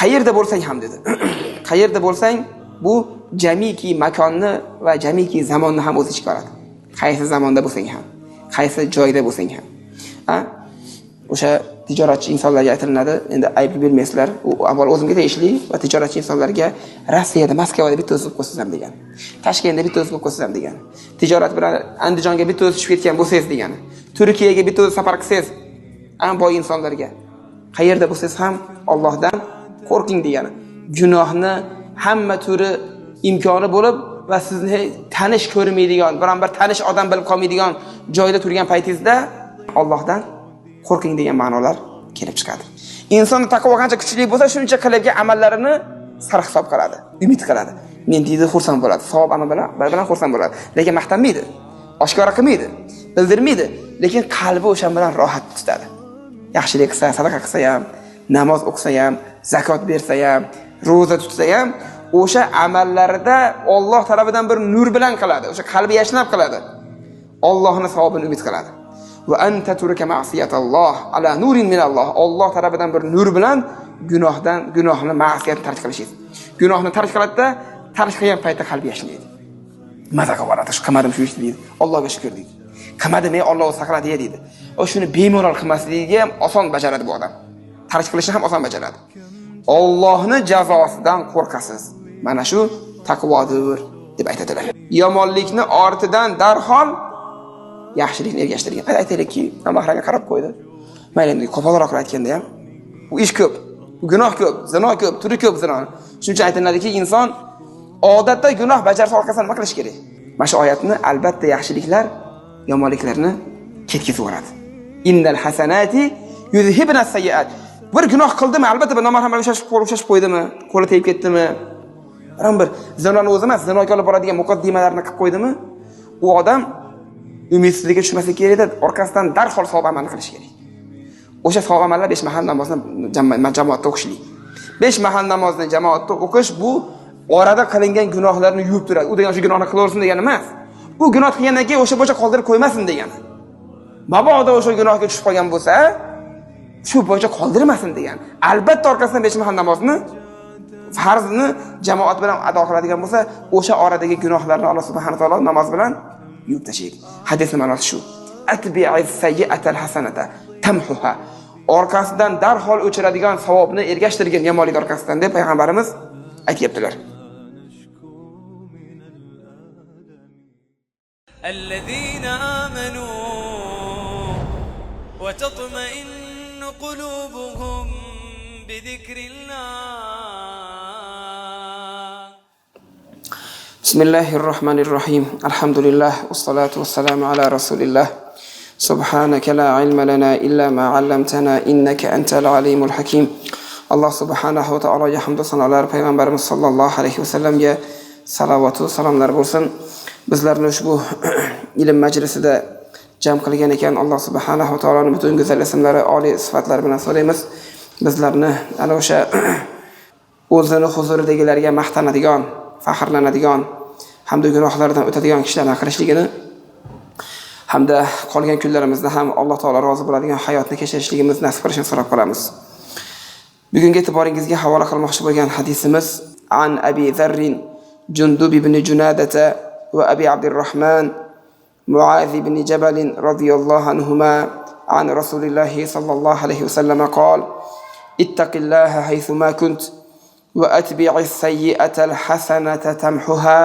Qayerda bo'lsang ham dedi. Qayerda bo'lsang, bu jamiki makonni va jamiki zamonni ham o'z ichiga oladi. Qaysi zamonda bo'lsang ham, qaysi joyda bo'lsang ham. O'sha tijoratchi insonlarga aytiladi, endi ayb bilmaysizlar, u avval o'zimga tegishli va tijoratchi insonlarga Rossiyada, Moskvada bitta o'zib qo'ysiz ham degan. Toshkentda bitta o'zib qo'ysiz ham degan. Tijorat bilan Andijonga bitta o'zib tushib ketgan bo'lsangiz degan. Turkiyaga bitta o'zib safar qilsangiz, ham boy insonlarga qayerda bo'lsangiz ham Allohdan qo'rqing degani. Gunohni hamma turi imkoni bo'lib va sizni tanish ko'rmaydigan, biron-bir tanish odam bilib qolmaydigan joyda turgan paytingizda Allohdan qo'rqing degan ma'nolar kelib chiqadi. Inson taqvo qancha kuchli bo'lsa, shuncha qilayotgan amallarini sarhisob qiladi, umid qiladi. Men deydi xursand bo'ladi, savob amal bilan xursand bo'ladi. Lekin maqtanmaydi, oshkora qilmaydi, bildirmaydi, lekin qalbi o'sha bilan rohat tutadi. Yaxshilik qilsa, sadaqa qilsa ham, namoz o'qisa ham, zakot bersa ham, roza tutsa ham, o'sha amallarida Alloh tarafidan bir nur bilan qiladi. O'sha qalbi yashnab qiladi. Allohning savobini umid qiladi. Va anta turka ma'siyatalloh ala nurin min Alloh. Alloh tarafidan bir nur bilan gunohni ma'siyatni tark qilishingiz. Gunohni tark qiladida, tark qilgan paytda qalbi yashnaydi. Maza qiladi, shu qilmadim shu ishni deydi. Allohga shukr deydi. Qilmadim, Alloh saqladi deydi. O shuni bemalol qilmasligiga ham oson bajaradi bu odam. Tark qilishni ham oson bajaradi. Allohning jazosidan qo'rqasiz. Mana shu taqvodir deb aytadilar. Yomonlikni ortidan darhol yaxshilikni ergashtirgan. Aytaylikki, mahramga qarab qo'ydi. Mayli, qo'polroq aytganda ham, u ish ko'p, gunoh ko'p, zino ko'p, turi ko'p zino. Shuning uchun aytiladiki, inson odatda gunoh bajarsa orqasidan nima qilish kerak? Mana shu oyatni albatta yaxshiliklar yomonliklarni ketkizib yuboradi. Innal hasanati yuzhibna sayyiat. Bir gunoh qildimi, albatta bir nomarhamlarga ushashib qo'ydimi, qo'li tegib ketdimi? Bir zinoni o'zi emas, zinoga olib boradigan muqaddimalarni qilib qo'ydimi? U odam umidsizlikka tushmaslik kerak edi, orqasidan darhol savob amalni qilish kerak. O'sha savob amallar 5 mahal namozni jamoatda o'qishlik. 5 mahal namozni jamoatda o'qish bu orada qilingan gunohlarni yuvib turadi. U degan shu gunohni qilaversin degani emas. Bu gunoh qilgandan keyin o'sha bo'yicha qoldirib qo'ymasin degani. Mabodo o'sha gunohga tushib qolgan bo'lsa, shu bo'yicha qoldirmasin degan. Albatta orqasidan 5 mahal namozni farzni jamoat bilan ado qiladigan bo'lsa, o'sha oradagi gunohlarni Alloh subhanahu va taolo namoz bilan yuvib tashlaydi. Hadisning ma'nosi shu. Atbi'iz sayyi'atal hasanata tamhuha. Orqasidan darhol o'chiradigan savobni ergashtirgan yomonlik orqasidan deb payg'ambarimiz aytibdilar. Allazina amanu wa tatma'innu qulubuhum bi dhikrillah. Bismillahirrahmanirrahim. Alhamdulillah wassalatu wassalamu ala rasulillah. Subhanaka la ilma lana illa ma 'allamtana innaka antal alimul hakim. Alloh subhanahu va taologa hamd va sanolar, payg'ambarimiz sollallohu alayhi vasallamga salovat va salomlar bo'lsin. Bizlarni ushbu ilm majlisida jam qilgan ekan Alloh subhanahu va taoloning butun go'zal ismlari, oliy sifatlari bilan so'raymiz. Bizlarni ana o'sha o'zini huzuridagilarga maqtanadigan, faxrlanadigan hamda gunohlardan o'tadigan kishilardan qilishligini hamda qolgan kunlarimizda ham Alloh taolo rozi bo'ladigan hayotni kechirishligimizni nasib qilishini so'rab qolamiz. Bugungi e'tiboringizga havola qilmoqchi bo'lgan hadisimiz an Abi Zarrin Jundub ibn Junadata va Abi Abdurrahman Muaz ibn Jabal radhiyallohu anhuma an Rasulillah sallallohu alayhi vasallam qol ittaqillaha haythu ma kunt wa atbi'is sayyi'ata al-hasanata tamhuha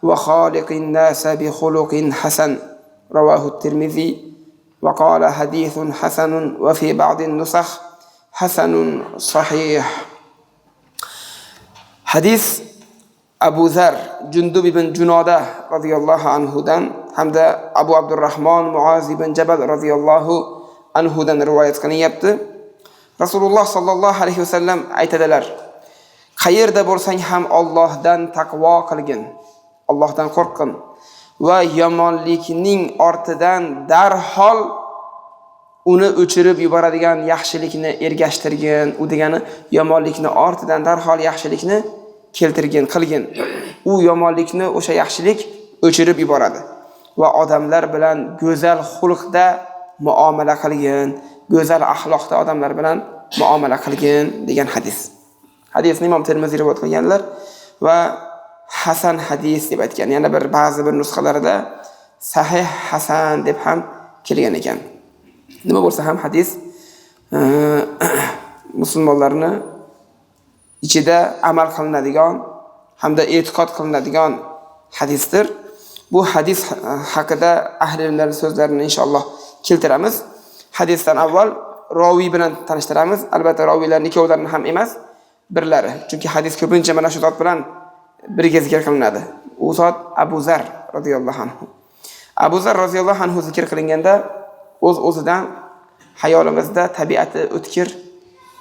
wa khaliqin nasa bi khuluqin hasan. رواه الترمذي وقال حديث حسن وفي بعض النسخ حسن صحيح. حديث أبو ذر جندب بن جنادة رضي الله عنه دان حمد أبو عبد الرحمن معاذ بن جبل رضي الله عنه دان رواية قنيبت رسول الله صلى الله عليه وسلم aytadilar, qayerda bo'lsang ham Allohdan taqvo qilgin, Allohdan qo'rqin va yomonlikning ortidan darhol uni o'chirib yuboradigan yaxshilikni ergashtirgin. U degani yomonlikni ortidan darhol yaxshilikni keltirgin, qilgin. U yomonlikni o'sha yaxshilik o'chirib yuboradi va odamlar bilan go'zal xulqda muomala qilgin, go'zal axloqda odamlar bilan muomala qilgin degan hadis. Hadisni Imom Termiziy rivoyat qilganlar va hasan hadis deb aytgan. Yana ba'zi bir nusxalarida sahih hasan deb ham kelgan ekan. Nima bo'lsa ham hadis musulmonlarni ichida amal qilinadigan hamda e'tiqod qilinadigan hadisdir. Bu hadis haqida ahli ilmlarning so'zlarini inshaalloh keltiramiz. Hadisdan avval raviy bilan tanishtiramiz. Albatta raviylarning ikkovlarini ham emas, birlari. Chunki hadis ko'pincha mana shu zot bilan birga zikr qilinadi. U zot Abu Zar radhiyallohu anhu. Abu Zar radhiyallohu anhu zikr qilinganda o'z-o'zidan hayolimizda tabiati o'tkir,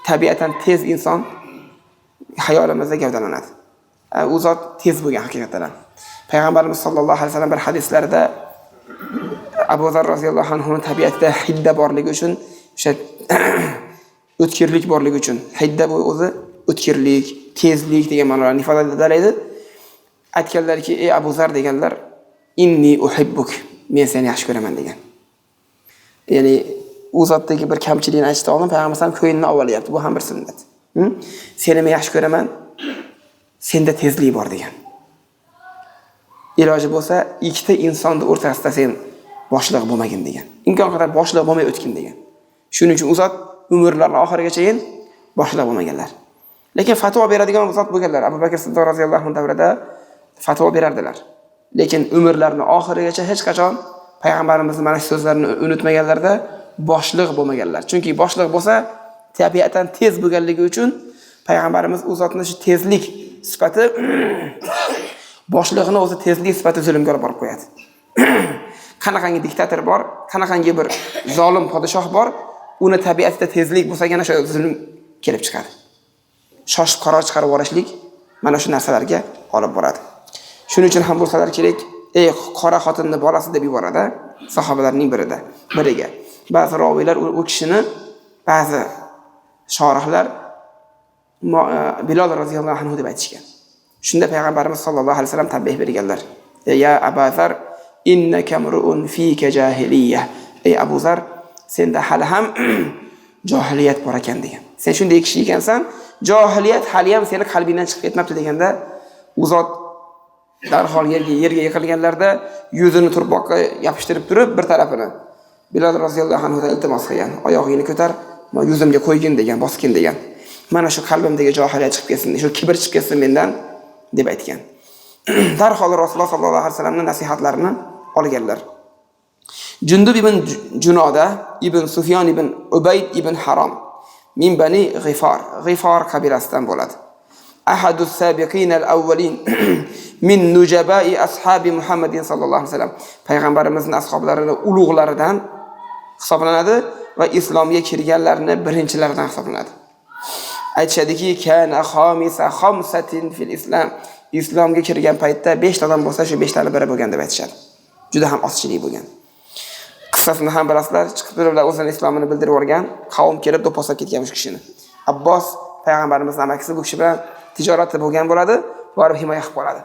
tabiatan tez inson hayolimizda gavdalanadi. U zot tez bo'lgan haqiqatan. Payg'ambarimiz sollallohu alayhi vasallam bir hadislarida Abu Zar radhiyallohu anhuning tabiatida hidda borligi uchun, o'sha o'tkirlik borligi uchun, hidda bu o'zi o'tkirlik, tezlik degan ma'nolarni ifodalaydi. Aytganlarki, ey Abu Zar deganlar, inni uhibbuk, men seni yaxshi ko'raman degan. Ya'ni u zotdagi bir kamchilikni aytishda oldin payg'ambar ham ko'yinni avvalayapti. Bu ham bir sunnat. Seni men yaxshi ko'raman, senda tezlik bor degan. Iloji bo'lsa, ikkita insonning o'rtasida sen boshliq bo'lmagin degan. Imkon qadar boshliq bo'lmay o'tgin degan. Shuning uchun u zot umrlarining oxirigacha boshliq bo'lmaganlar. Lekin fatvo beradigan zot bo'lganlar. Abu Bakr Siddiq roziyallohu anhu davrida fatvo berardilar. Lekin umrlarining oxirigacha hech qachon payg'ambarimizning mana shu so'zlarini unutmaganlarda boshliq bo'lmaganlar. Chunki boshliq bo'lsa, tabiatan tez bo'lganligi uchun payg'ambarimiz u zotning shu tezlik sifati boshlig'ini o'zi tezlik sifati zulmga olib borib qo'yadi. Qanaqangi diktator bor, qanaqangi bir zolim podshoh bor, uni tabiatida tezlik bo'lsa-gina o'sha zulm kelib chiqadi. Shoshib qaror chiqarib yuborishlik mana shu narsalarga olib boradi. Shuning uchun ham bo'lsalar kerak, ey qora xotinning bolasi deb yuboradi sahobalarning biriga. Ba'zi raviylar u kishini, ba'zi shorihlar Bilal roziyallohu anhu deb aytishgan. Shunda payg'ambarimiz sollallohu alayhi vasallam tanbeh berganlar. Ya Abu Zar, innaka mur'un fika jahiliyya. Ey Abu Zar, senda hali ham johiliyat bor ekan degan. Sen shunday kishi ekansan, johiliyat hali ham seni qalbingdan chiqib ketmabdi deganda, u zot darhol yerga yiqilganlarda yuzini turpoqqa yopishtirib turib, bir tarafini Bilal roziyallohu anhu dan iltimos qilgan. Oyog'ingni ko'tar, yuzimga qo'ygin degan, bosgin degan. Mana shu qalbimdagi johiliyat chiqib ketsin, shu kibr chiqib ketsin mendan deb aytgan. Darhol Rasululloh sollallohu alayhi vasallamning nasihatlarini olganlar. Jundub ibn Junoda ibn Sufyon ibn Ubayd ibn Harom min bani G'ifar qabilasidan bo'ladi. Ahadus sabiqin al-awwalin min nujabai ashabi Muhammadin sallallohu alayhi vasallam. Payg'ambarimizning ashablarining ulug'laridan hisoblanadi va islomga kirganlarning birinchilaridan hisoblanadi. Aytishadiki, kana khamisa khamsatin fil islam. Islomga kirgan paytda 5 ta odam bo'lsa, shu 5 taning biri bo'lgan deb aytishadi. Juda ham ozchilik bo'lgan. Qissasini ham bilasizlar, chiqib turiblar o'zining islomini bildirib yuborgan, qavm kelib do'pposlab ketgan shu kishini. Abbos payg'ambarimizning amakisi bu kishi bilan tijoratda bo'lgan bo'ladi, borib himoya qilib qoladi.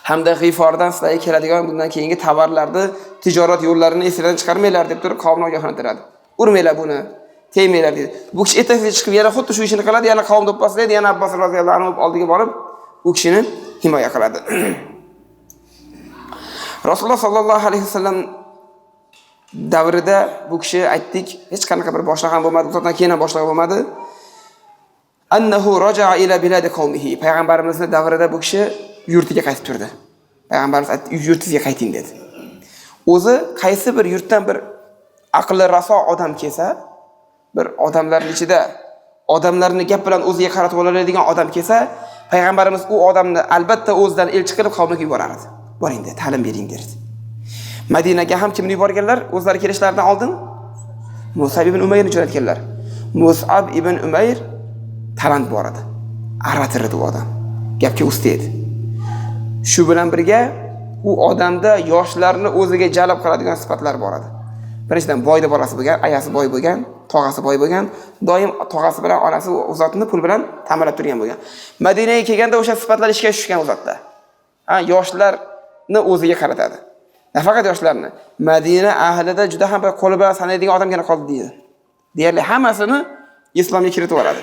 Hamda G'ifordan sizlarga keladigan bundan keyingi tovarlarni, tijorat yo'llarini esdan chiqarmanglar deb turib qavmni ogohlantiradi. Urmanglar buni, tegmanglar dedi. Bu kishi ertasiga chiqib yana xuddi shu ishni qiladi, yana qavm do'pposlaydi, yana Abbos roziyallohu anhu oldiga borib u kishini himoya qiladi. Rasululloh sollallohu alayhi vasallam davrida bu kishi aytdik, hech qanaqa bir boshliq ham bo'lmadi, uzoqdan keyin ham boshliq bo'lmadi. Annahu raja'a ila biladi qawmihi. Payg'ambarimizning davrida bu kishi yurtiga qaytib turdi. Payg'ambarimiz yurtingizga qayting dedi. O'zi qaysi bir yurtdan bir aqli raso odam kelsa, bir odamlarning ichida odamlarni gap bilan o'ziga qaratib oladigan odam kelsa, payg'ambarimiz u odamni albatta o'zidan elchi qilib qavmiga yuborardi. Boring dedi, ta'lim bering dedi. Madinaga ham kimni yuborganlar? O'zlari kelishlaridan oldin Mus'ab ibn Umayrni jo'natganlar. Mus'ab ibn Umayr talant bor edi. Aratirdi u odam. Gapga usta edi. Shu bilan birga u odamda yoshlarni o'ziga jalb qiladigan sifatlar bor edi. Birinchidan boyda bolasi bo'lgan, ayasi boy bo'lgan, tog'asi boy bo'lgan, doim tog'asi bilan onasi u zotni pul bilan ta'minlab turgan bo'lgan. Madinaga kelganda o'sha sifatlar ishga tushgan u zotda. Yoshlarni o'ziga qaratadi. Nafaqat yoshlarni, Madina ahlida juda ham bir qo'li bilan sanaydigan odamgina qoldi deydi. Deyarli hammasini islomga kiritib yuboradi.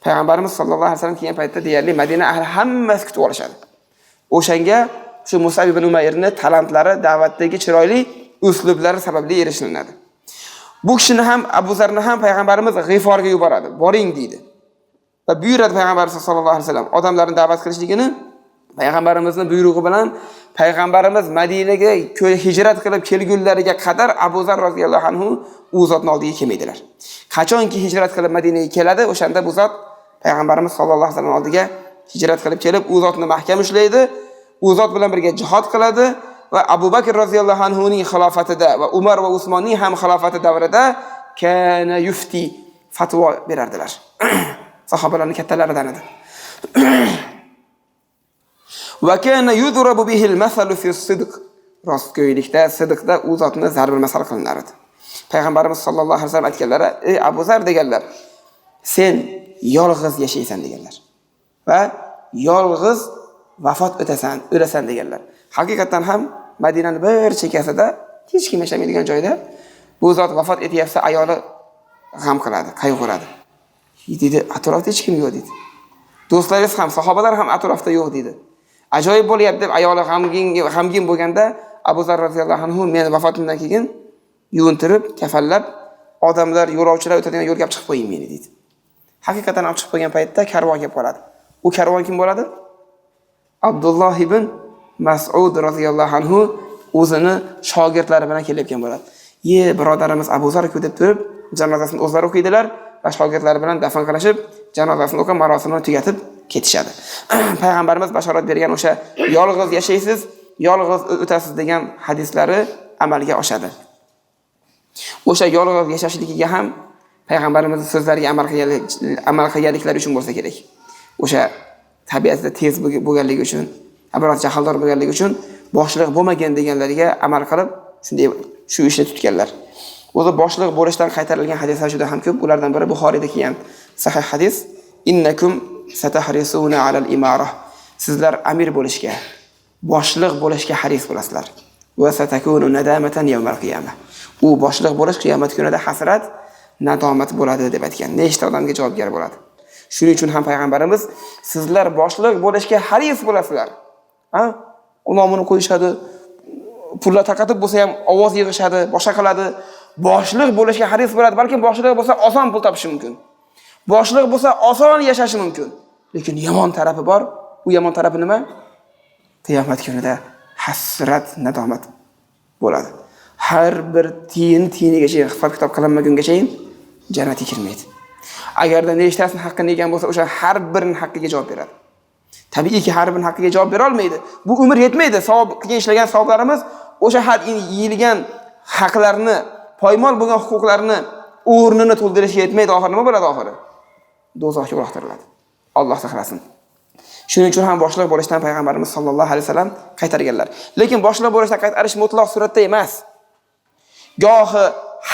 Payg'ambarimiz sollallohu alayhi vasallam kelgan paytda deyarli Madina ahli hammasi kutib olishadi. O'shanga shu Musab ibn Umayrni talantlari, da'vatdagi chiroyli uslublari sababli erishiladi. Bu kishini ham Abu Zarni ham payg'ambarimiz G'iforga yuboradi. Boring deydi. Va buyuradi payg'ambarimiz sollallohu alayhi vasallam odamlarni da'vat qilishligini. Payg'ambarimizning buyrug'i bilan payg'ambarimiz Madinaga hijrat qilib kelgunlariga qadar Abu Zar roziyallohu anhu u zotning oldiga kelmaydilar. Qachonki hijrat qilib Madinaga keladi, o'shanda bu zot payg'ambarimiz sollallohu alayhi vasallam oldiga hijrat qilib kelib, u zotni mahkam ushlaydi, u zot bilan birga jihad qiladi va Abu Bakr roziyallohu anhu ning xilofatida va Umar va Usmonning ham xilofati davrida kana yufti fatvo berardilar. Sahobalarning kattalaridan edi. Va kana yudrabu bihi al-masalu fi as-sidq. Rostgo'ylikda, sidqda u zotni zarb masal qilinar edi. Payg'ambarimiz sollallohu alayhi vasallam aytganlar, "Ey Abu Zar" deganlar, "Sen yolg'iz yashaysan" deganlar. Va yolg'iz vafot o'lasan deganlar. Haqiqatan ham Madinaning bir chekkasida hech kim yashamaydigan joyda bu zot vafot etyapsa, ayoli g'am qiladi, qayg'uradi. Dedi, atrofda hech kim yo'q dedi. Do'stlaringiz ham, sahobalar ham atrofda yo'q dedi. Ajoyib bo'lyapti deb ayoli g'amgin bo'lganda Abu Zar roziyallohu anhu meni vafotimdan keyin yuvintirib, kafallab, odamlar, yo'lovchilar o'tadigan yo'lga chiqib qo'ying meni dedi. Haqiqatan olib chiqib qo'ygan paytda karvon kelib qoladi. U karvon kim bo'ladi? Abdulloh ibn Mas'ud roziyallohu anhu o'zini shogirdlari bilan kelayotgan bo'ladi. Birodarimiz Abu Zar deb turib, janozasini o'zlari o'qiydilar va shogirdlari bilan dafn qilishib, janozasini o'qib, marosimini tugatib ketishadi. Payg'ambarimiz bashorat bergan o'sha yolg'iz yashaysiz, yolg'iz o'tasiz degan hadislari amalga oshadi. O'sha yolg'iz yashashligiga ham payg'ambarimizning so'zlariga amal qilganliklari uchun bo'lsa kerak. O'sha tabiatida tez bo'lganligi uchun, biroz jahldor bo'lganligi uchun boshliq bo'lmagan deganlariga amal qilib, shunday shu ishni tutganlar. O'zi boshliq bo'lishdan qaytarilgan hadislar juda ham ko'p. Ulardan biri Buxoriyda kelgan sahih hadis: "Innakum satahrisuna alal imarah." Sizlar amir bo'lishga, boshliq bo'lishga haris bo'lasizlar. Va satakunu nadamatan yawmal qiyamah. U boshliq bo'lish qiyomat kunida hasrat, nadomat bo'ladi deb aytgan. Nechta odamga javobgar bo'ladi. Shuning uchun ham payg'ambarimiz sizlar boshliq bo'lishga haris bo'lasizlar. Nomini qo'yishadi, pullar taqatib bo'lsa ham ovoz yig'ishadi, boshqa qiladi. Boshliq bo'lishga haris bo'ladi, balki boshliq bo'lsa oson pul topishi mumkin. Boshliq bo'lsa oson yashashi mumkin. Lekin yomon tarafi bor. U yomon tarafi nima? Qiyomat kunida hasrat, nadomat bo'ladi. Har bir tiyinigacha hisob kitob qilinmagungacha jannatga kirmaydi. Agarda nechtasini haqqini yegan bo'lsa, o'sha har birining haqqiga javob beradi. Tabiiyki har birining haqqiga javob bera olmaydi. Bu umr yetmaydi. Savob qilgan ishlagan savoblarimiz o'sha har yeyilgan haqlarni, poymol bo'lgan huquqlarni o'rnini to'ldirishga yetmaydi. Oxiri nima bo'ladi oxiri? Do'zaxga uloqtiriladi. Alloh saqlasin. Shuning uchun ham boshliq bo'lishdan payg'ambarimiz sollallohu alayhi vasallam qaytarganlar. Lekin boshliq bo'lishdan qaytarish mutlaq suratda emas. Gohi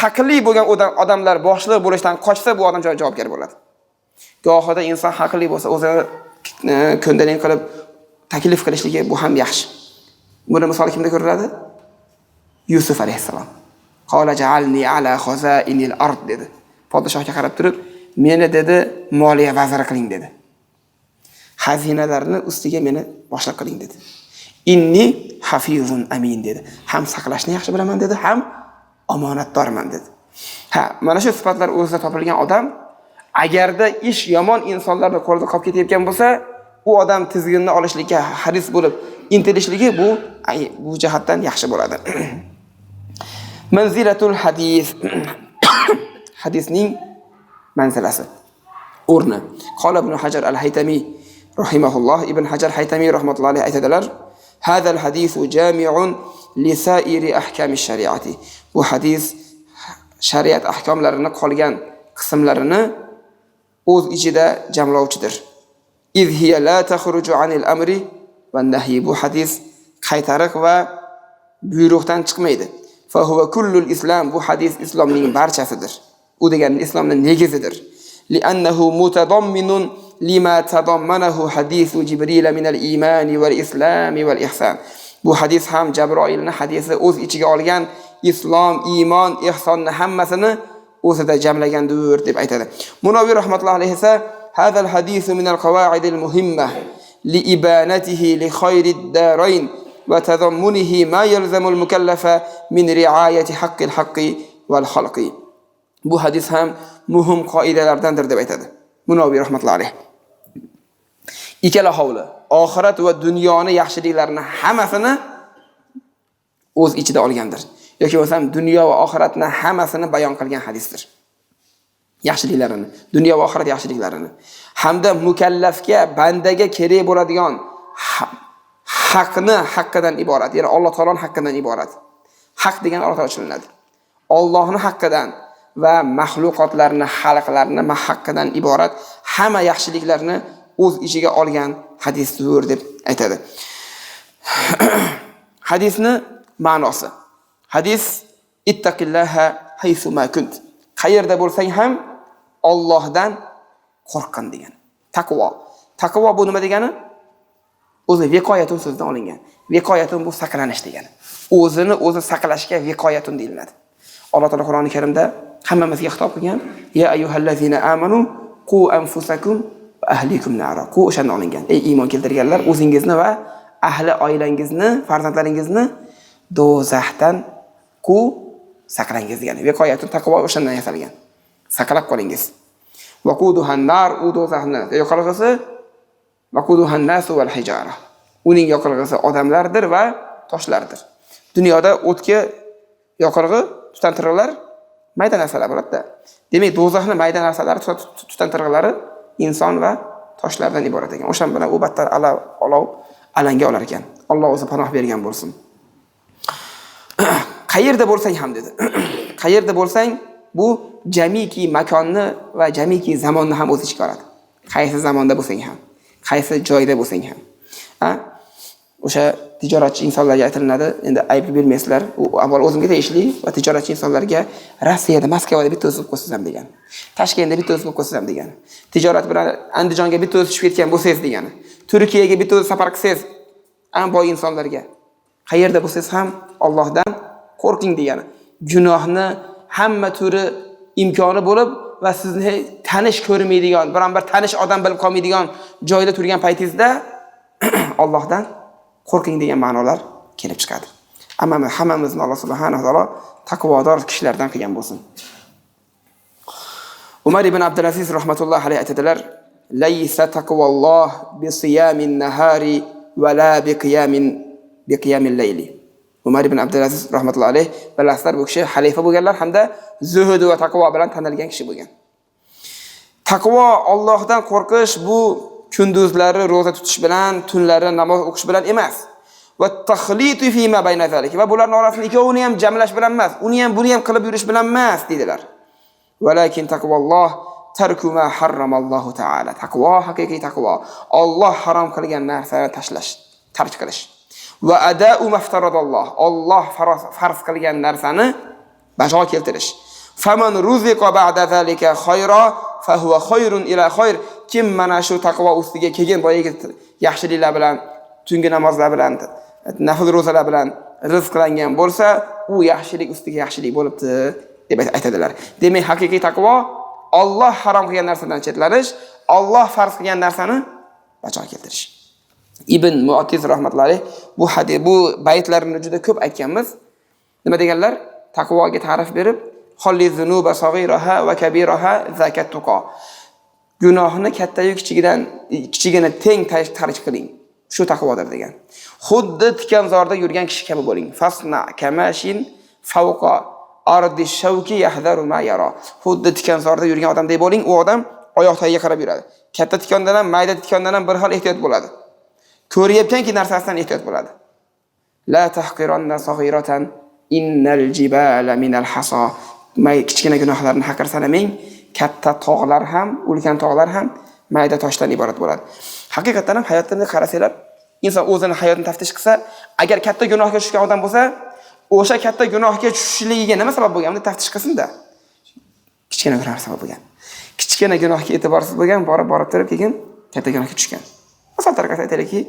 haqli bo'lgan odamlar boshliq bo'lishdan qochsa, bu odam javobgar bo'ladi. Gohida inson haqli bo'lsa, o'zini ko'ndalang qilib taklif qilishligi bu ham yaxshi. Buni misol kimda ko'riladi? Yusuf alayhisalom. Qala ja'alni ala khazainil ard dedi. Podshohga qarab turib, meni dedi moliya vaziri qiling dedi. Xazinalarni ustiga meni boshliq qiling dedi. Inni hafizun amin dedi. Ham saqlashni yaxshi bilaman dedi, ham omonatdorman dedi. Mana shu sifatlar o'zida topilgan odam agarda ish yomon insonlarning qo'lida qolib ketayotgan bo'lsa, u odam tizginni olishlikka haris bo'lib intilishligi bu jihatdan yaxshi bo'ladi. Manzilatul hadis. Hadisning manzilasi, o'rni. Qala ibn Hajar al-Haytami rahimahulloh, ibn Hajar Haytami rahmatullohi alayhi aytadilar: "Hada al-hadisu jami'un li sa'iri ahkami shariati." Bu hadis shariat ahkomlarini qolgan qismlarini o'z ichida jamlovchidir. "Iz hiya la takhruju 'anil amri wan nahyi." Bu hadis qaytariq va buyruqdan chiqmaydi. Fa huwa kullul islam. Bu hadis islomning barchasidir. U degani islomning negizidir. Li'annahu mutadamminun lima tadammanahu hadisu Jibril min al-iman wal-islam wal-ihsan. Bu hadis ham Jabroilning hadisi o'z ichiga olgan islom, iymon, ihsonni hammasini o'zida jamlagandir deb aytadi. Munavvir rahmatullohi alayhi esa هذا الحديث من القواعد المهمة لإبانته لخير الدارين وتضمنه ما يلزم المكلف من رعاية حق الحق والخلق. Bu hadis ham muhim qoidalardandir deb aytadi Munoviy rahmatullohi alayh. Ikkala hovli, oxirat va dunyoni yaxshiliklarini hammasini o'z ichida olgandir. Yoki bo'lsam dunyo va oxiratni hammasini bayon qilgan hadisdir. Yaxshiliklarini, dunyo va oxirat yaxshiliklarini hamda mukallafga, bandaga kerak bo'ladigan haqqidan iborat, ya'ni Alloh taoloning haqqidan iborat. Haq degan Alloh taolo tushuniladi. Allohning haqqidan va mahluqotlarni, xalqlarni haqqidan iborat hamma yaxshiliklarni o'z ichiga olgan hadisdir deb aytadi. Hadisni ma'nosi. Hadis ittaqillaha haythu ma kunt. Qayerda bo'lsang ham Allohdan qo'rqin degan. Taqvo. Taqvo bu nima degani? O'zi viqoyatun so'zidan olingan. Viqoyatun bu saqlanish degani. O'zini o'zi saqlashga viqoyatun deyiladi. Alloh taolo Qur'oni Karimda hammamizga xitob qilgan: "Ya ayyuhallazina amanu qu anfusakum va ahlikum nara." Qu o'shanda olingan. Ey iymon keltirganlar, o'zingizni va ahli oilangizni, farzandlaringizni do'zaxdan saqlangiz degan. Viqoyatun taqvo o'shandan yasalgan. Saqlab qolingiz. Waquduhan nar, u do'zaxni yoqilg'isi waquduhan nasu wal hijara. Uning yoqilg'isi odamlardir va toshlardir. Dunyoda o'tga yoqilg'i tutantirg'lar mayda narsalar bo'ladi-da. Demak, do'zaxni mayda narsalari tutantirg'lari inson va toshlardan iborat ekan. O'shan bilan u battar olov alanga olar ekan. Alloh o'zi panoh bergan bo'lsin. Qayerda bo'lsang ham dedi. Qayerda bo'lsang bu jamiki makonni va jamiki zamonni ham o'z ichiga oladi. Qaysi zamonda bo'lsang ham, qaysi joyda bo'lsang ham. O'sha tijoratchi insonlarga aytilinadi, endi ayb bermaysizlar. U avval o'zimga tegishli va tijoratchi insonlarga Rossiyada, Moskvada bitta o'zib qo'ysiz ham degan. Toshkentda bitta o'zib qo'ysiz ham degan. Tijorat bilan Andijonga bitta o'zib tushib ketgan bo'lsangiz degan. Turkiyaga bitta o'zib safar qilsangiz, eng boy insonlarga qayerda bo'lsangiz ham Allohdan qo'rqing degani. Gunohni hamma turi imkoni bo'lib va sizni tanish ko'rmaydigan, biron-bir tanish odam bilib qolmaydigan joyda turgan paytingizda Allohdan qo'rqing degan ma'nolar kelib chiqadi. Amma hammamizni Alloh subhanahu va taolo taqvodor kishilardan qilgan bo'lsin. Umar ibn Abdulaziz rahmatullohi alayhi aytadilar: "Laysa taqvalloh bi siyamin nahari va la bi qiyamil layli." Umar ibn Abdulaziz rahmatullohi alayhi bilasizlar, bu kishi xalifa bo'lganlar hamda zuhud va taqvo bilan tanilgan kishi bo'lgan. Taqvo, Allohdan qo'rqish bu kunduzlari roza tutish bilan, tunlari namoz o'qish bilan emas. Va taxlitu fi ma bayna zalik. Va bularning orasida ikkovini ham jamlash bilan emas, uni ham buni ham qilib yurish bilan emas dedilar. Walakin taqvalloh tarku ma harramallohu ta'ala. Taqvo haqiqiy taqvo. Alloh harom qilgan narsani tashlash, tark qilish. Va ada'u maftaradalloh. Alloh farz qilgan narsani bajo keltirish. Faman ruziqa ba'da zalika khayra fa huwa khayrun ila khayr. Kim mana shu taqvo ustiga kelgan boyagi yaxshiliklar bilan, tungi namozlar bilan, nafl ro'zalar bilan rizqlangan bo'lsa, u yaxshilik ustiga yaxshilik bo'libdi deb aytadilar. Demak, haqiqiy taqvo Alloh harom qilgan narsadan chetlanish, Alloh farz qilgan narsani bajo keltirish. Ibn Mu'attiz rahmatullohi bu baytlarini juda ko'p aytganmiz. Nima deganlar? Taqvoga ta'rif berib, xolli zunuba saghiraha va kabiraha zakat tuqo. Gunohni katta-yu kichigini teng tark qiling. Shu taqvodir degan. Xuddi tikanzorda yurgan kishi kabi bo'ling. Fasna kamashin fawqa ardi shawki yahdaru ma yara. Xuddi tikanzorda yurgan odamdek bo'ling. U odam oyoq tagiga qarab yuradi. Katta tikondan ham, mayda tikondan ham bir xil ehtiyot bo'ladi. Ko'ryapganki narsasidan ehtiyot bo'ladi. La tahqiranna saghiratan innal jibala minal hasa. Kichkina gunohlarni haqir sanamang. Katta tog'lar ham, ulkan tog'lar ham mayda toshdan iborat bo'ladi. Haqiqatan ham hayotda qarasanglar, inson o'zini hayotini taftish qilsa, agar katta gunohga tushgan odam bo'lsa, o'sha katta gunohga tushishligiga nima sabab bo'lgan? Uni taftish qilsin-da. Kichkina gunoh sabab bo'lgan. Kichkina gunohga e'tiborsiz bo'lgan, borib turib keyin katta gunohga tushgan. Misol tariqasida aytaylikki,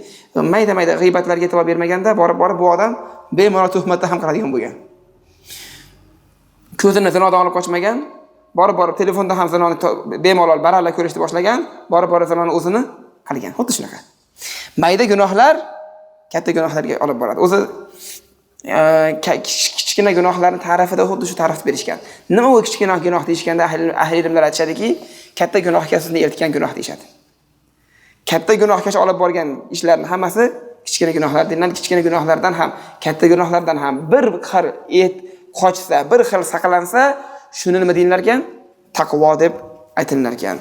mayda g'iybatlarga e'tibor bermaganda, borib bu odam bemalol tuhmatda ham qiladigan bo'lgan. Ko'zini zinodan olib qochmagan, borib telefonda ham zinoni bemalol baralla ko'rishni boshlagan, borib zinoni o'zini qilgan. Xuddi shunaqa. Mayda gunohlar katta gunohlarga olib boradi. O'zi kichkina gunohlarning ta'rifida xuddi shu ta'rifni berishgan. Nima u kichkina gunoh deyishganda ahli ilmlar aytishadiki, katta gunohga sizni eltgan gunoh deyshadi. Katta gunohgacha olib borgan ishlarning hammasi kichkina gunohlar deyiladi. Kichkina gunohlardan ham, katta gunohlardan ham bir xil qochsa, bir xil saqlansa, shuni nima deyillar ekan? Taqvo deb aytilar ekan.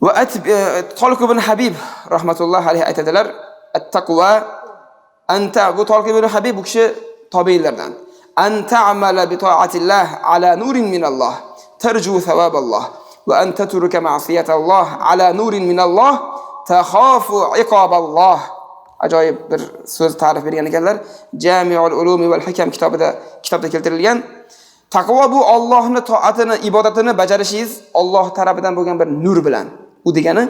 Va Tolq ibn Habib rahmatullohi alayhi aytadilar, at-taqwa anta bu Tolq ibn Habib bu kishi tobiinlardan. Anta amala bi ta'atillah ala nurin min Allah, tarju thawaballah va anta turka ma'siyatallah ala nurin min Allah, takhafu iqaballah. Ajoyib bir so'z ta'rif bergan ekanlar. Jami'ul ulumi val hikam kitobida keltirilgan. Taqvo bu Allohning toatini, ibodatini bajarishingiz Alloh tarafidan bo'lgan bir nur bilan. U degani,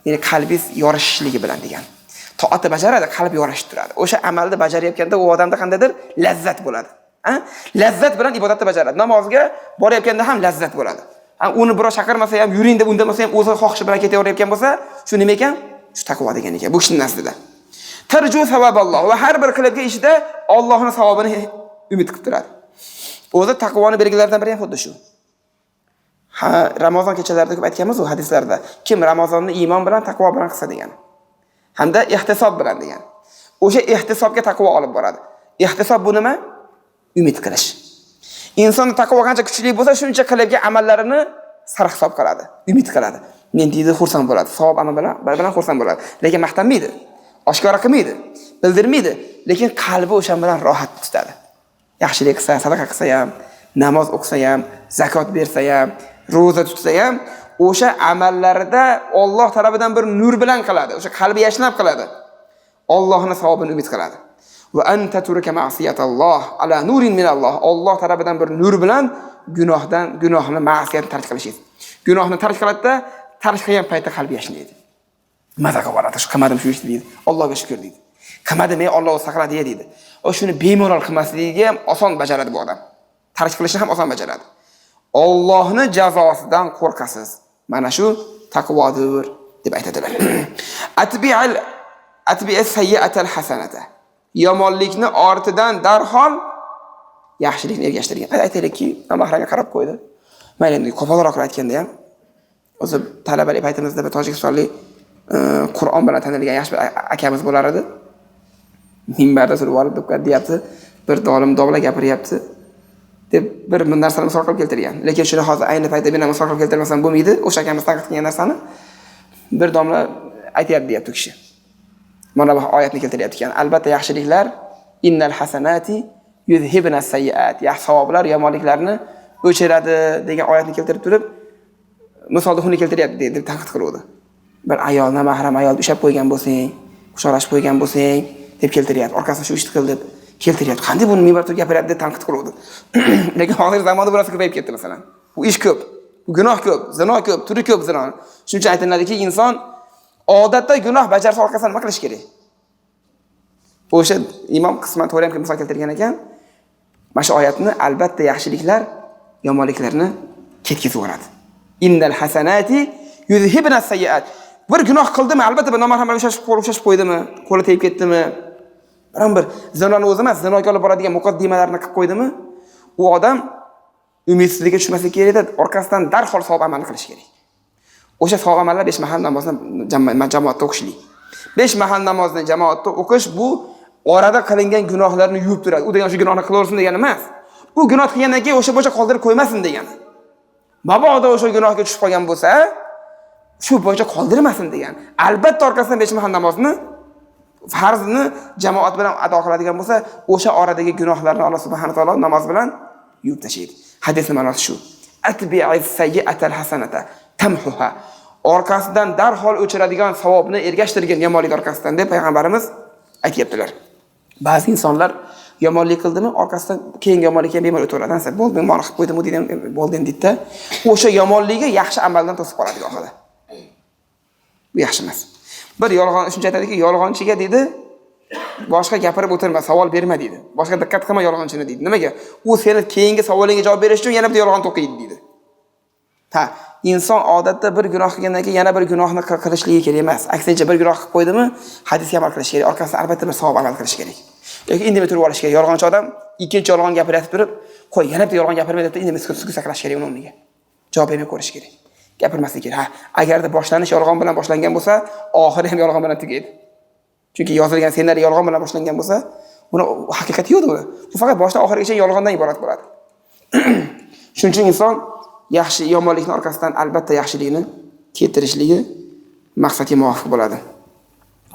ya'ni qalbingiz yorishishligi bilan degan. Toatni bajaradi, qalbi yorishib turadi. O'sha amalni bajarayotganda u odamda qandaydir lazzat bo'ladi. Lazzat bilan ibodatni bajaradi. Namozga borayotganda ham lazzat bo'ladi. Uni birov chaqirmasa ham, yuring deb undamasa ham o'zi xohishi bilan ketaverayotgan bo'lsa, shu nima ekan? Shu taqvo degan ekan. Bu kishining naslida. Tarju savaballoh va har bir qiladigan ishida Allohning savobini umid qilib turadi. O'zi taqvoning belgilaridan biri ham xuddi shu. Ramazon kechalarida ko'p aytganmiz u hadislarda. Kim Ramazonni iymon bilan, taqvo bilan qilsa degan. Hamda ihtisob bilan degan. O'sha ihtisobga taqvo olib boradi. Ihtisob bu nima? Umid qilish. Inson taqvo qancha kuchli bo'lsa, shuncha qilayotgan amallarini sarhisob qiladi, umid qiladi. Men deydi xursand bo'ladi, savob amal bilan xursand bo'ladi. Lekin maqtanmaydi, oshkora qilmaydi, bildirmaydi, lekin qalbi o'sha bilan rohat tutadi. Yaxshilik qilsa, sadaqa qilsa ham, namoz o'qisa ham, zakot bersa ham, roza tutsa ham, o'sha amallarida Alloh tarafidan bir nur bilan qiladi. O'sha qalbi yashnab qiladi. Allohning savobini umid qiladi. Va anta turka ma'siyatalloh ala nurin min Allah. Alloh tarafidan bir nur bilan gunohni ma'siyatni tark qilishingiz. Gunohni tark qiladi-da, tark qilgan paytda qalbi yashnaydi. Maza qiladi, shu qilmadim shu ishni deydi. Allohga shukr deydi. Qilmadim, Alloh saqladi deydi. O shuni bemalol qilmasligiga ham oson bajaradi bu odam. Tark qilishni ham oson bajaradi. Allohning jazosidan qo'rqasiz. Mana shu taqvodir deb aytadilar. Atbi'as sayyi'atal hasanata. Yomonlikni ortidan darhol yaxshilikni ergashtirgan. Aytaylikki, mahramga qarab qo'ydi. Mayli endi qo'polroq aytganda ham o'zi talabalik paytimizda bir tojikistonlik Qur'on bilan tanilgan yaxshi bir akamiz bo'lar edi. Minbarda turib olib deyapti, bir domla gapiryapti deb bir narsani misol qilib keltirgan. Lekin shuni hozir ayni paytda men misol qilib keltirmasam bo'lmaydi. O'sha akamiz tanqid qilgan narsani bir domla aytayapti deyapti kishi. Mana bu oyatni keltiryapti ekan. Albatta yaxshiliklar innal hasanati yuzhibna sayyiat. Yaxshi savoblar yomonliklarni o'chiradi degan oyatni keltirib turib, misolda uni keltiryapti deb tanqid qiluvdi. Bir ayolni mahram ayol ushab qo'ygan bo'lsang, quchoqlashib qo'ygan bo'lsang deb keltiryapti. Orqasidan shu ishni qil deb keltiryapti. Qanday buni minbar turib gapiryapti deb tanqid qiluvdi. Lekin hozir zamonda biroz ko'payib ketdi masalan. Bu ish ko'p, bu gunoh ko'p, zino ko'p, turi ko'p zino. Shuning uchun aytiladiki, inson odatda gunoh bajarsa orqasidan nima qilish kerak? O'sha imom qisman to'g'ri ham misol keltirgan ekan. Mana shu oyatni albatta yaxshiliklar yomonliklarni ketkizib yuboradi. Innal hasanati yuzhibna sayyiat. Bir gunoh qildimi, albatta bir nomarhamlar ushashib qo'ydimi, qo'li tegib ketdimi? Bir zinoni o'zi emas, zinoga olib boradigan muqaddimalarni qilib qo'ydimi? U odam umidsizlikka tushmaslik kerak edi, orqasidan darhol savob amalni qilish kerak. O'sha savob amallar 5 mahal namozni jamoatda o'qishlik. 5 mahal namozni jamoatda o'qish bu orada qilingan gunohlarni yuvib turadi. U degan shu gunohni qilaversin degani emas. U gunoh qilgandan keyin o'sha bo'yicha qoldirib qo'ymasin degani. Mabodo o'sha gunohga tushib qolgan bo'lsa, shu bo'yicha qoldirmasin degan. Albatta orqasidan 5 mahal namozni farzni jamoat bilan ado qiladigan bo'lsa, o'sha oradagi gunohlarni Alloh subhanahu va taolo namoz bilan yuvib tashlaydi. Hadisning ma'nosi shu. Atbi'is sayyi'atal hasanata tamhuha. Orqasidan darhol o'chiradigan savobni ergashtirgan yomonlik orqasidan deb payg'ambarimiz aytibdilar. Ba'zi insonlar yomonlik qildimi, orqasidan keyingi yomonlikka bemalol o'taveradi. Bo'ldi, men qilib qo'ydim, dedim, bo'ldi deydi-da, o'sha yomonligi yaxshi amaldan to'sib qoladi gohida. Bu yaxshi emas. Bir yolg'on shuncha aytadiki, yolg'onchiga dedi, Boshqa gapirib o'tirma, savol berma deydi. Boshqa diqqat qilma yolg'onchini deydi. Nimaga? U seni keyingi savolingga javob berish uchun yana bitta yolg'on to'qiydi deydi. Inson odatda bir gunoh qilgandan keyin yana bir gunohni qilishligi kerak emas. Aksincha bir gunoh qilib qo'ydimi, hadisga amal qilish kerak. Orqasidan albatta bir savob amal qilish kerak. Yoki indamay turib olish kerak. Yolg'onchi odam ikkinchi yolg'on gapirib turib, qo'y, yana bitta yolg'on gapirmay deb indamay sukut saqlash kerak uning o'rniga. Javob bermay ko'rish kerak. Gapirmaslik kerak. Agarda boshlanish yolg'on bilan boshlangan bo'lsa, oxiri ham yolg'on bilan tugaydi. Chunki yozilgan ssenariy yolg'on bilan boshlangan bo'lsa, buni haqiqati yo'q uni. Bu faqat boshdan oxirigacha yolg'ondan iborat bo'ladi. Shuning uchun inson yaxshi yomonlikning orqasidan albatta yaxshilikni keltirishligi maqsadga muvofiq bo'ladi.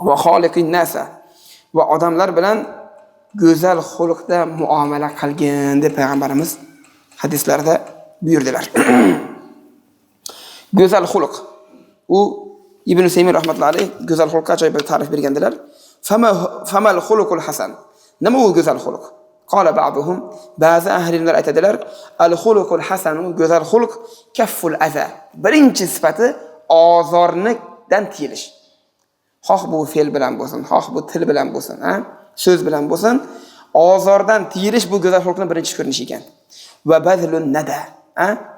Va xoliqin nasa va odamlar bilan go'zal xulqda muomala qilgin deb payg'ambarimiz hadislarda buyurdilar. Go'zal xulq. U Ibn Seymi rahmatullohi alayh go'zal xulqqa ajoyib bir ta'rif bergandilar. Famal xuluqul hasan. Nima u go'zal xulq? Qala ba'duhum, ba'zi ahlilar aytadilar, al-xuluqul hasan, go'zal xulq kafful aza. Birinchi sifati ozordan tiyilish. Xoh bu fe'l bilan bo'lsin, xoh bu til bilan bo'lsin, so'z bilan bo'lsin, ozordan tiyilish bu go'zal xulqning birinchi ko'rinishi ekan. Va bazlun nada,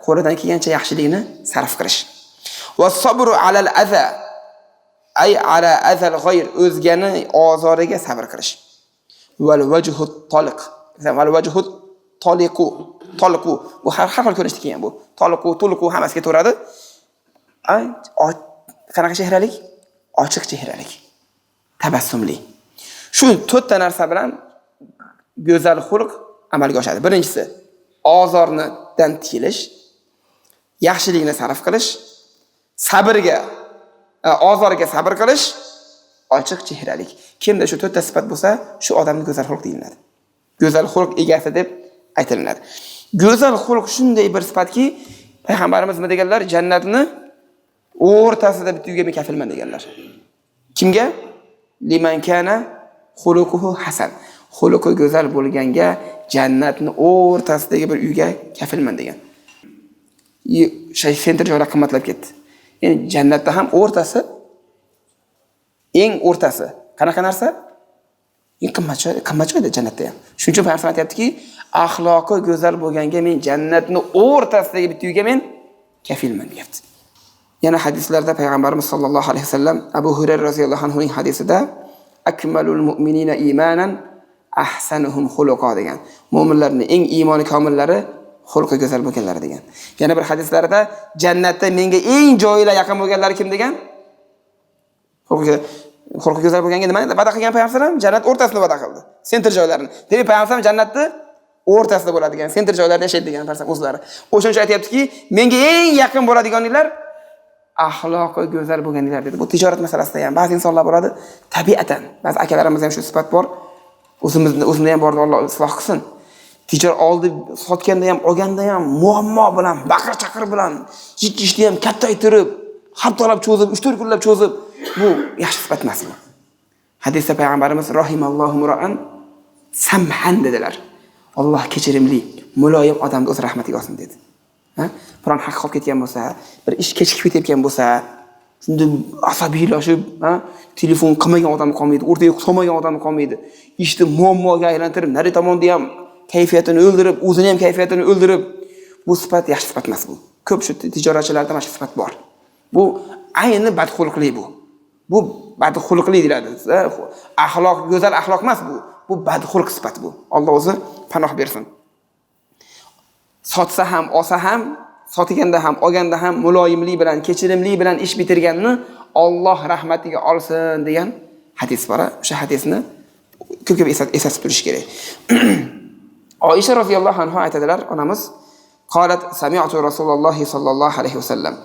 qo'lidan kelgancha yaxshilikni sarf qilish. Va sabru alal aza, ay ala azal g'ayr, o'zgani ozoriga sabr qilish. Val wajhut taliq, val wajhut taliqu, taliqu, bu har xil ko'rinishda kelgan bu. Taliqu, tulqu hammasiga to'g'radi. Qanaqa chehralik? Ochiq chehralik, tabassumli. Shu to'rtta narsa bilan go'zal xulq amalga oshadi. Birinchisi ozordan tiyilish, yaxshilikni sarf qilish, sabrga, ozorga sabr qilish, ochiq chehralik. Kimda shu to'rtta sifat bo'lsa, shu odamni go'zal xulq deyiladi. Go'zal xulq egasi deb aytiladi. Go'zal xulq shunday bir sifatki, payg'ambarimiz nima deganlar? Jannatni o'rtasida bitta uyga men kafilman deganlar. Kimga? Liman kana xuluquhu hasan. Xuluqi go'zal bo'lganga jannatni o'rtasidagi bir uyga kafilman degan. Sentr joylar qimmatlab ketdi. Ya'ni jannatda ham o'rtasi, eng o'rtasi. Qanaqa narsa? Eng qimmat joyda jannatda ham. Shuning uchun payg'ambar aytibdiki, axloqi go'zal bo'lganga men jannatni o'rtasidagi bitta uyga men kafilman deyapti. Yana hadislarda payg'ambarimiz sollallohu alayhi vasallam Abu Hurayra roziyallohu anhu ning hadisida akmalul mu'minina imanan ahsanuhum xuluqa degan. Mu'minlarning eng iymoni komillari xulqi go'zal bo'lganlar degan. Yana bir hadislarda jannatda menga eng joylar yaqin bo'lganlar kim degan? Xulqi go'zal bo'lganga nima va'da qilgan payg'ambar? Jannat o'rtasida va'da qildi. Sentr joylarini. Demak payg'ambar jannatni o'rtasida bo'ladigan, sentr joylarda yashaydi degan payg'ambar o'zlari. O'shaning uchun aytayaptiki, menga eng yaqin bo'ladiganlar axloqi go'zal bo'lganlar dedi. Bu tijorat masalasida ham ba'zi insonlar bo'ladi, tabiatan. Ba'zi akalarimiz ham shu sifat bor. O'zimda ham bor, Alloh isloh qilsin. Tijorat oldi, sotganda ham, olganda ham muammo bilan, baqir-chaqir bilan, ishni ham kattaytirib, haftalab cho'zib, 3-4 kunlab cho'zib, bu yaxshi sifat emas bu. Hadisda payg'ambarimiz rahimallohu mura'an samhan dedilar. Alloh kechirimli, muloyim odamni o'z rahmatiga olsin dedi. Biron haq qolib ketgan bo'lsa, bir ish kechikib ketayotgan bo'lsa, shunda asabiylashib, telefon qilmagan odam qolmaydi, o'rtaga solmagan odam qolmaydi. Ishni muammoga aylantirib, nari tomonda ham kayfiyatini o'ldirib, o'zini ham kayfiyatini o'ldirib, bu sifat yaxshi sifat emas bu. Ko'p shu tijoratchilarda mana shu sifat bor. Bu ayni badxulqlik bu. Bu badxulqlik deyiladi. Axloq, go'zal axloq emas bu. Bu badxulq sifat bu. Alloh o'zi panoh bersin. Sotsa ham, olsa ham, sotganda ham, olganda ham muloyimlik bilan, kechirimlik bilan ish bitirganni Alloh rahmatiga olsin degan hadis bor. O'sha hadisni ko'p-ko'p eslatib turish kerak. Oysha roziyallohu anha aytadilar, onamiz qolat sami'tu Rasululloh sallallohu alayhi vasallam.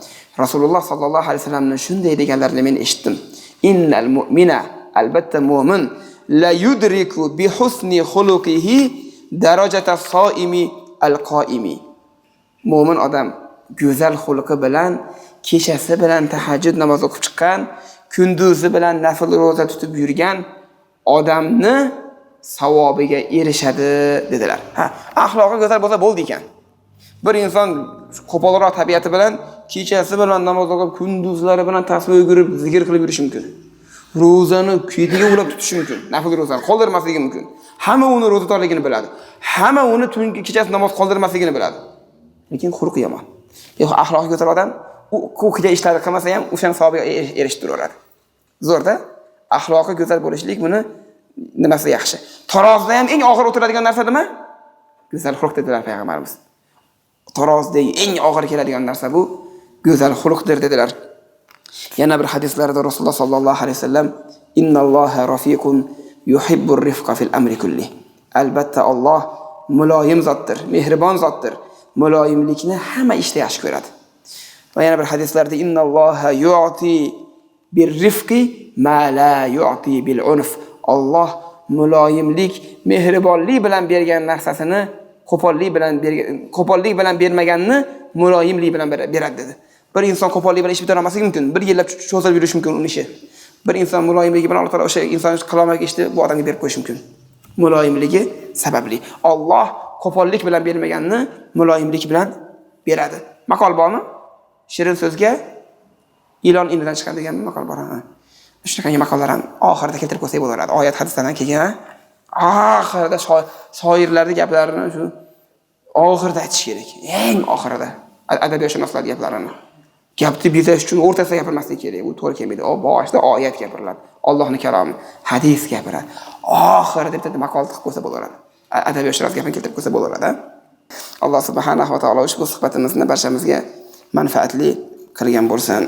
Rasululloh sallallohu alayhi vasallamning shunday deganlarini men eshitdim. Innal mu'mina, albatta mu'min, la yudriku bi husni xuluqihi darajata soimi al-qoimi. Mu'min odam go'zal xulqi bilan, kechasi bilan tahajjud namozi o'qib chiqqan, kunduzi bilan nafl roza tutib yurgan odamni savobiga erishadi dedilar. Axloqi go'zal bo'lsa bo'ldi ekan. Bir inson qo'polroq tabiati bilan kechasi bilan namoz o'qib, kunduzlari bilan tasbih o'girib, zikr qilib yurishi mumkin. ro'zani kuydiga ulab tutishi mumkin. Nafl ro'zani qoldirmasligi mumkin. Hamma uni ro'zadorligini biladi. Hamma uni tungi kechasi namoz qoldirmasligini biladi. Lekin xulqi yomon. Yo'q, axloqi go'zal odam u ko'kida ishlarni qilmasa ham o'sha hisobga erishib turaveradi. Zo'rda axloqi go'zal bo'lishlik buni nimasi yaxshi. Tarozda ham eng og'ir o'tiradigan narsa nima? Go'zal xulq dedilar payg'ambarimiz. Tarozdagi eng og'ir keladigan narsa bu go'zal xulqdir dedilar. Yana bir hadislarda Rasululloh sallallohu alayhi vasallam innalloha rafiqun yuhibbur rifqa fil amri kulli. Albatta Alloh muloyim zotdir, mehribon zotdir. Muloyimlikni hamma ishda yaxshi ko'radi. Va yana bir hadislarda innalloha yu'ti bir-rifqi ma la yu'ti bil-unf. Alloh muloyimlik, mehribonlik bilan bergan narsasini qo'pollik bilan bermaganni muloyimlik bilan beradi dedi. Bir inson qo'pollik bilan ish bitira olmasligi mumkin. Bir yillab cho'zilib yurishi mumkin uning ishi. Bir inson muloyimligi bilan Alloh taolo o'sha inson qilolmagan ishni bu odamga berib qo'yishi mumkin. Muloyimligi sababli. Alloh qo'pollik bilan bermaganni muloyimlik bilan beradi. Maqol bormi? Shirin so'zga ilon inidan chiqadi degan maqol bor. Shunaqangi maqollar ham oxirida keltirib qo'ysak bo'laveradi. Oyat hadislardan keyin oxirida shoirlarning gaplarini shu oxirida aytish kerak. Eng oxirida adabiyotshunoslar gaplarini. Gapni bezash uchun o'rtasida gapirmaslik kerak. Bu to'g'ri kelmaydi. Boshida oyat gapiriladi. Allohning kalomi, hadis gapiradi. Oxirida bitta maqol qilib qo'ysa bo'laveradi. Adabiyotshunos gapini keltirib qo'ysa bo'laveradi. Alloh subhanahu va taolo ushbu suhbatimizni barchamizga manfaatli qilgan bo'lsin.